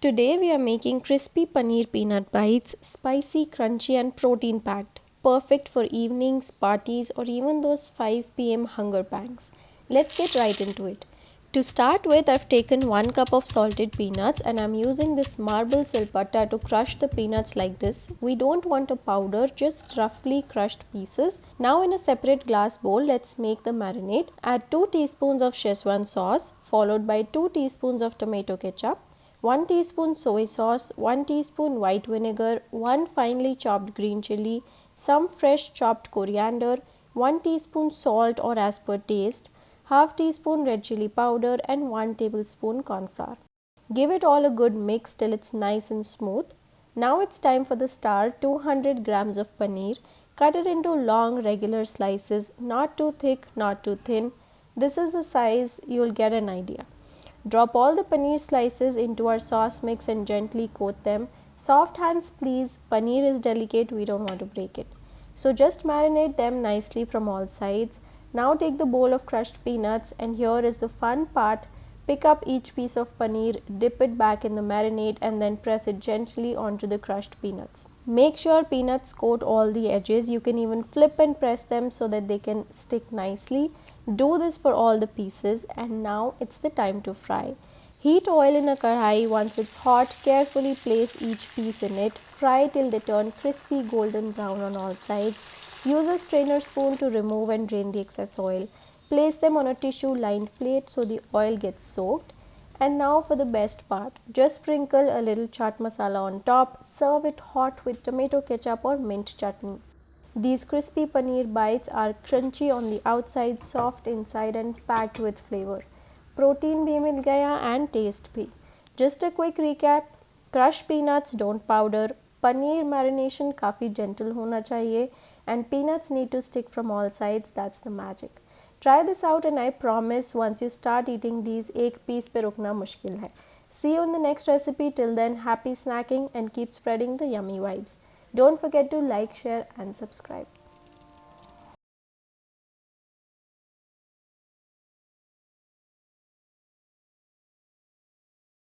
Today we are making crispy paneer peanut bites, spicy, crunchy and protein packed. Perfect for evenings, parties or even those 5 p.m. hunger pangs. Let's get right into it. To start with, I've taken 1 cup of salted peanuts and I'm using this marble silpatta to crush the peanuts like this. We don't want a powder, just roughly crushed pieces. Now in a separate glass bowl, let's make the marinade. Add 2 teaspoons of Schezwan sauce followed by 2 teaspoons of tomato ketchup, 1 teaspoon soy sauce, 1 teaspoon white vinegar, 1 finely chopped green chilli, some fresh chopped coriander, 1 teaspoon salt or as per taste, half teaspoon red chilli powder and 1 tablespoon corn flour. Give it all a good mix till it's nice and smooth. Now it's time for the star. 200 grams of paneer. Cut it into long regular slices, not too thick, not too thin. This is the size, you'll get an idea. Drop all the paneer slices into our sauce mix and gently coat them. Soft hands please, paneer is delicate, we don't want to break it. So just marinate them nicely from all sides. Now take the bowl of crushed peanuts and here is the fun part. Pick up each piece of paneer, dip it back in the marinade and then press it gently onto the crushed peanuts. Make sure peanuts coat all the edges. You can even flip and press them so that they can stick nicely. Do this for all the pieces and now it's the time to fry. Heat oil in a kadhai. Once it's hot, carefully place each piece in it. Fry till they turn crispy golden brown on all sides. Use a strainer spoon to remove and drain the excess oil. Place them on a tissue lined plate so the oil gets soaked. And now for the best part. Just sprinkle a little chaat masala on top. Serve it hot with tomato ketchup or mint chutney. These crispy paneer bites are crunchy on the outside, soft inside and packed with flavor. Protein bhi mil gaya and taste bhi. Just a quick recap. Crushed peanuts, don't powder. Paneer marination काफ़ी gentle होना चाहिए and peanuts need to stick from all sides. That's the magic. Try this out and I promise once you start eating these, एक piece पे रुकना मुश्किल है. See you in the next recipe. Till then, happy snacking and keep spreading the yummy vibes. Don't forget to like, share and subscribe.